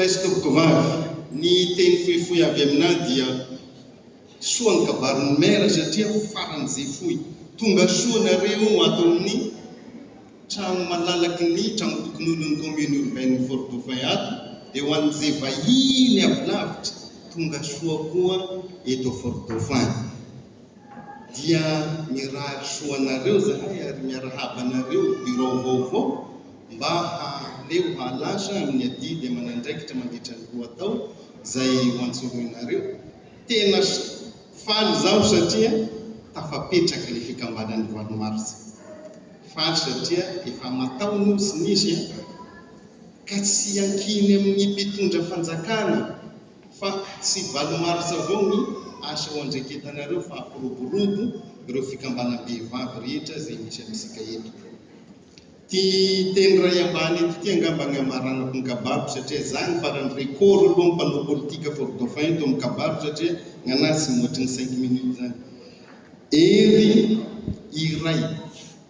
Raisitoko vavy, ny teny fohifohy avy aminah dia soa ny kabaron'ny mera satria faran'izay fohy. Tonga soa nareo ato amin'ny trano malalaky ny trano tokon'olon'ny commune urbaine Fort Dauphin ato, dia ho an'izay vahiny avy lavitra tonga soa koa eto Fort Dauphin. Dia mirary soa nareo zahay ary miarahaba nareo bureau vaovao mba haleo halasa amin'ny adidy aman'andraikitra mandritra ny roa tao izay ho antsoroinareo. Tena faly zaho satria tafapetraka ilay fikambanan'ny valo marsa. Faly satria efa matao nosy nisy ka tsy ankiny amin'ny mpitondra fanjakana fa tsy valo marsa avao ny asa ho andraiketanareo fa ampiroborobo ireo fikambanam-behivavy rehetra izay misy amintsika eto. Ty teny ray ambany eto ty angamba ny amaranako ny kabaro satria zany farany rekory aloha ny mpanao politika Fort Dauphin eto amin'ny kabaro satria ny anazy sy moatry ny 5 minutes zany. Ery iray,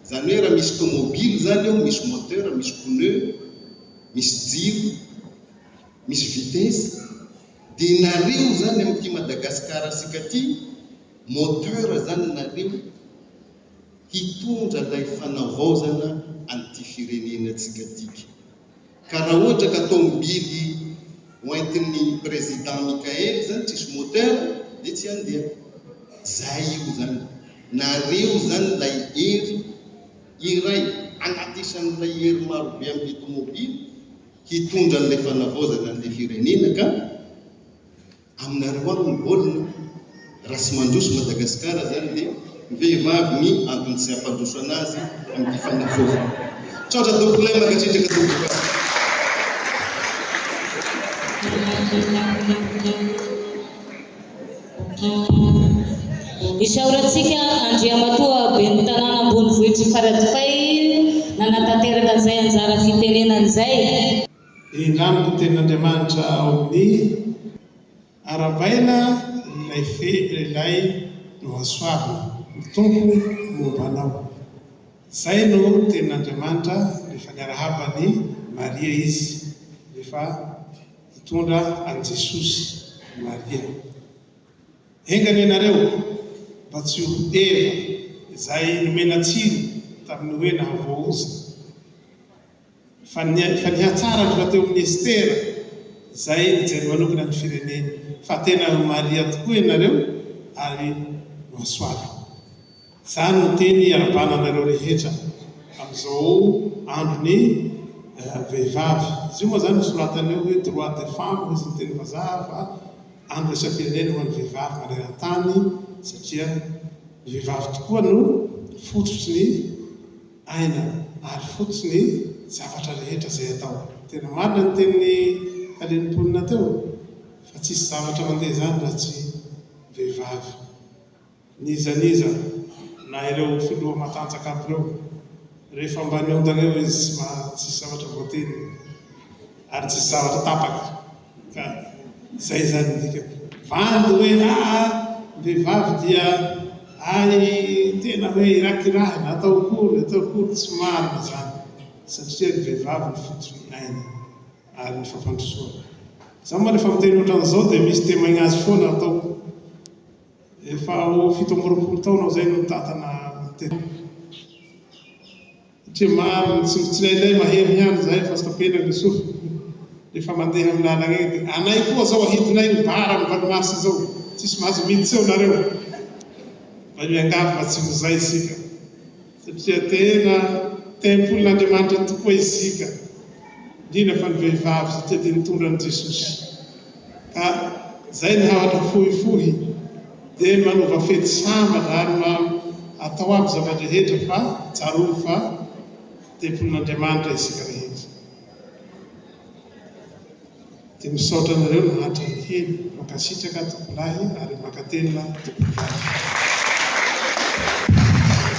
zany hoe raha misy tomobily zany eo, misy moteur, misy pneu, misy jiro, misy vitesse, dia nareo zany amin'ity Madagasikara sika ty, moteur zany nareo hitondra ilay fanavaozana an'ity firenena antsika tiky. Ka raha ohatra ka tomobily hoentin'ny président Mikael zany tsisy moteur dia tsy handeha. Zay io zany. Nareo zany ilay hery iray anatishan'ilay hery marobe amin'ny tomobily hitondra an'ilay fanavaozana an'ilay firenena. Ka aminareo any ny baolina raha tsy mandroso Madagasikara zany dia ny vehivavy ny antony tsy hampandroso anazy amin'ny fanavaozana. Tsaotra dokolay magatritraka dokoka. Isaorantsika Andriamatoa ben'ny tanàna ambonivohitry Faradofay nanatanteraka an'izay anjara fitenenana izay. Indramiko tenin'Andriamanitra ao amin'ny arabaina ilay nohasoavina ny tompo mombanao. Zay no tenin'Andriamanitra rehefa niarahaba ny Maria izy rehefa hitondra an Jesosy Maria. Engany ianareo mba tsy ho eva izay nomena tsiro tamin'ny hoe nahavoaozy fa nihatsara ny teo amin'ny Estera izay nijery manokana ny firenena fa tena Maria tokoa ianareo ary nohasoavina. Zany no teny arabananareo rehetra amin'izao androny vehivavy. Izy io moa zany sorataneo hoe droit des femmes izy ny teny vazaha fa andro isam-pirenena ho an'ny vehivavy maneran-tany satria ny vehivavy tokoa no fototsy ny aina ary fototsy ny zavatra rehetra izay atao. Tena marina ny tenin'ny kalenimpolina teo fa tsisy zavatra mandeha zany raha tsy vehivavy. Nizaniza na ireo filoha matanjaka aby ireo rehefa mba niondana eo izy tsisy zavatra voateny ary tsisy zavatra tapaka. Ka izay zany ndika vandy hoe vehivavy dia tena hoe irakirahy atao kory tsy marina zany satria ny vehivavy ny fototsy ny aina ary ny fampandrosoana. Zaho moa rehefa miteny ohatran'izao dia misy témoigny azy foana ataoko. Efa ho 17 taona aho zay no mitantana teny. Satria maro tsy lailay mahery ihany zahay fa sikapenaka ny sofy. Rehefa mandeha amin'ny lalana eny dia anay koa zao ahidinay ny bara amin'ny vanomasy zao. Tsisy mahazo miditsy eo nareo. Mba miangavy fa tsy ho zay isika. Satria tena tempolin'Andriamanitra tokoa isika. Indrindra fa ny vehivavy satria dia nitondra an'i Jesosy. Ka zay ny havatra fohifohy dia manova fety sambatra ary atao aby zavatra rehetra fa tsaroa fa tempolin'Andriamanitra isika rehetra. Dia misaotra anareo nahatra ny hely makasitraka tompolahy ary makatenina tompolahy.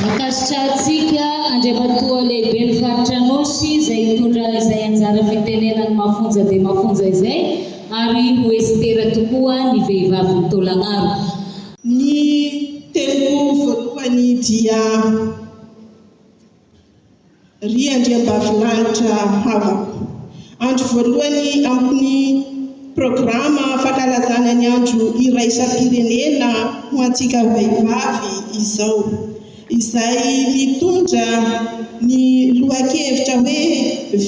Makasitra antsika Andriamatoa lehibe ny faritra Anosy izay hitondra izay anjara fitenenany mafonja dia mafonja izay ary ho Estera tokoa ny vehivavy Ntaolagnaro. Ny teniko voalohany dia ry Andriambavilanitra havako. Andro voalohany amin'ny programa fankalazana ny andro iraisam-pirenena ho antsika vehivavy izao, izay mitondra ny lohakevitra hoe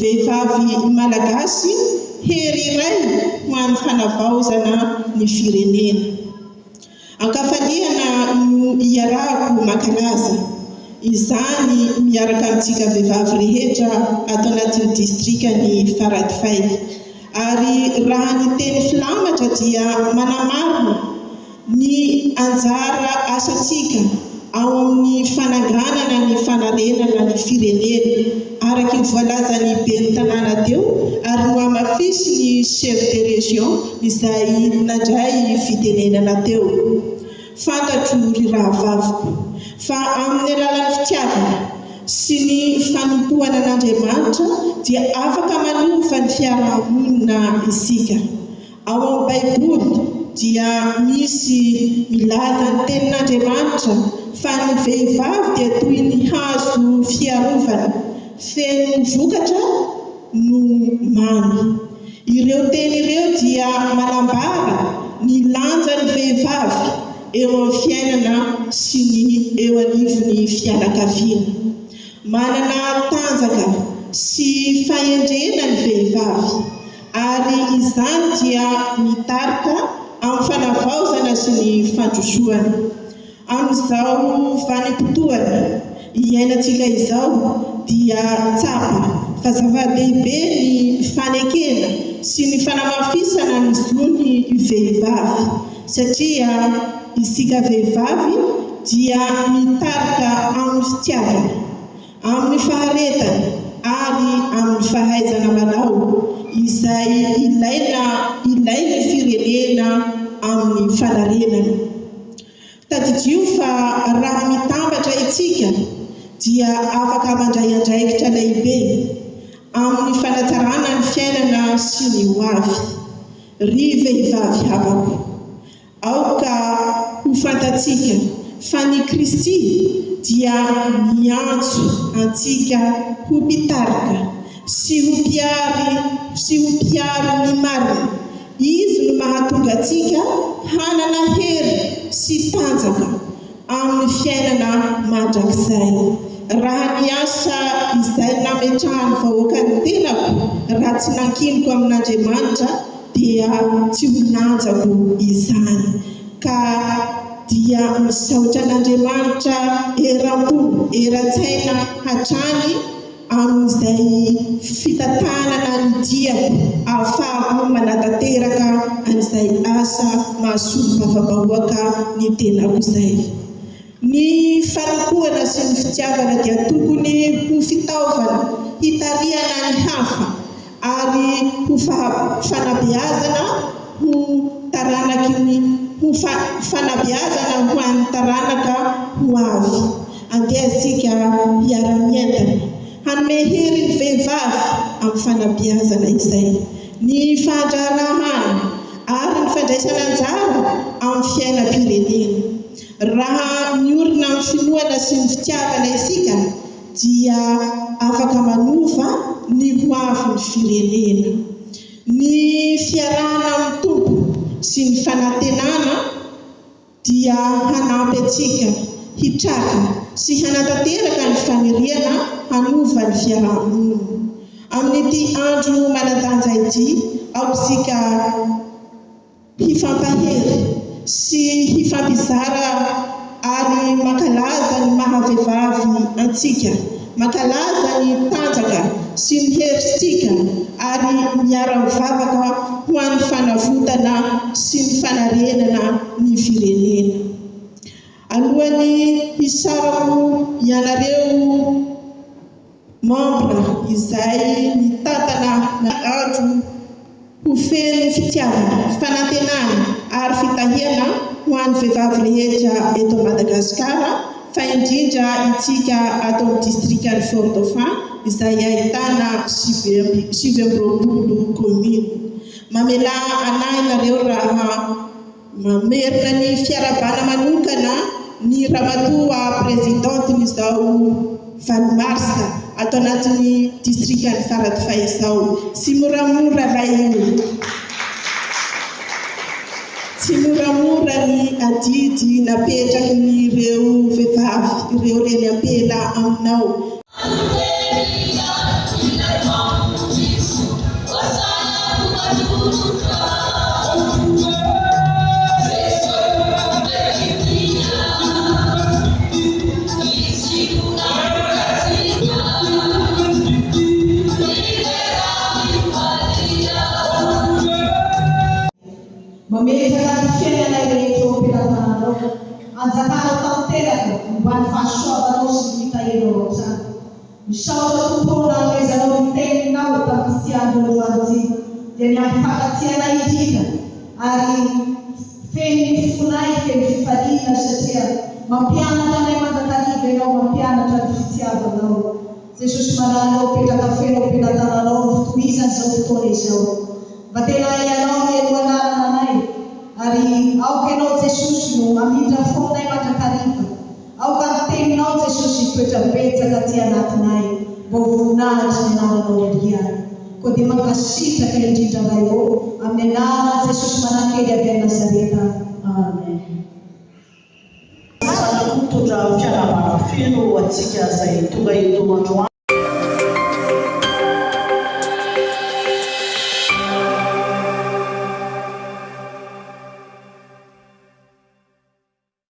vehivavy malagasy hery iray ho an'ny fanavaozana ny firenena. Ankafaliana no iarahako mankalaza izany miaraka amintsika vehivavy rehetra ato anatin'ny distrikany Faradofay. Ary raha ny teny filamatra dia manamarina ny anjara asantsika ao amin'ny fananganana ny fanarenana ny firenena araky ny voalazany ben'ny tanàna teo ary no amafisy ny chef de région izay nandray fitenenana teo. Fantatro ry rahavaviko fa amin'ny alalan'ny fitiavana sy ny fanompohana an'Andriamanitra dia afaka manova ny fiarahamonina isika. Ao amin'ny Baiboly dia misy milaza ny tenin'Andriamanitra fa ny vehivavy dia toy ny hazo fiarovana feno vokatra no mamy. Ireo teny ireo dia manambara ny lanjan'ny vehivavy eo amin'ny fiainana sy ny eo anivon'ny fianakaviana. Manana tanjaka sy fahendrena ny vehivavy ary izany dia mitarika amin'ny fanavaozana sy ny fandrosoana. Amin'izao vanim-potoana iainantsika izao dia tsapa fa zava-dehibe ny fanekena sy ny fanamafisana ny zon'ny vehivavy satria isika vehivavy dia mitarika amin'ny fitiavana, amin'ny faharetana ary amin'ny fahaizana manao izay ilainy firenena amin'ny fanarenana. Tadidio fa raha mitambatra itsika dia afaka mandray andraikitra lehibe amin'ny fanatsarana ny fiainana sy ny hoavy. Ry vehivavy havako, aoka ho fantatsika fa ny Kristy dia miantso antsika ho mpitarika sy ho mpiaro ny marina. Izy no mahatonga antsika hanana hery sy tanjaka amin'ny fiainana mandrakizay. Raha ny asa izay nametrahany vahoaka ny tenako raha tsy nankiniko amin'Andriamanitra dia tsy ho nanjako izany, ka dia misaotra an'Andriamanitra eram-po eran-tsaina hatrany amin'izay fitantanana ny diako ahafahako manatanteraka an'izay asa mahasolo mavavahoaka ny tenako izay. Ny fanompohana sy ny fitiavana dia tokony ho fitaovana hitariana ny hafa ary ho fanabeazana ho fanabeazana ho an'ny taranaka ho avy. Andesika hiara-mientana hanome hery ny vehivavy amin'ny fanabeazana izay, ny fandraharahana ary ny fandraisana anjara amin'ny fiainam-pirenena. Raha miorina amin'ny finoana sy ny fitiavana isika dia afaka manova ny hoavy ny firenena. Ny fiarahana amin'ny tompo sy ny fanantenana dia hanampy antsika hitraka sy hanatanteraka ny faniriana hanova ny fiarahamonina. Amin'ity andro manan-danja ity aotsika hifampahery sy hifampizara ary mankalaza ny mahavehivavy antsika, mankalaza ny tanjaka sy ny herisika ary miara-mivavaka ho an'ny fanavotana sy ny fanarenana ny firenena. Alohan'ny hisarako ianareo membre izay mitantana andro ho feno fitiavana, fanantenana ary fitahiana ho an'ny vehivavy rehetra eto Madagasikara, fa indrindra itsika ato amin'ny distrikany Fort-Dauphin izay ahitana 7 commune. Mamela anahy nareo raha mamerina ny fiarabana manokana ny ramatoa présidentin'izao Valmarska ato anatin'ny distrikany Faradofay izao. Sy moramora ilay io. tsy moramora ny adidy napetraky ny ireo vehivavy ireo reny ampela aminao. Memetraka fiainana rehetra ampelantananao anjakanao tanteraka mba ny fahasoavanao sy ny fitahirinao amin'izany. Misaotra tompona amezanao ny teninao tamin'ity ty andro alohan'ity dia ny ampifankatiana indrindra ary feno ny fonay feno fifaliana satria mampianatra anay mandrakariva ianao mampianatra ny fitiavanao. Jesosy mananao petraka feno ampelantananao no fitohizany izao fotoana izao. Mba tena ianao mialohanana anay ary aoka ianao Jesosy no amindra fonay mandrakariva. Aoka ny teninao Jesosy toetra betsaka ty anatinay mba ho voninahitra ny anaranao Eliana. Koa dia mankasitraka indrindra vaio amin'ny anarana Jesosy Manakely avy any Nazareta. Amen. Mitondra fianarana feno atsika izay tonga eto androany.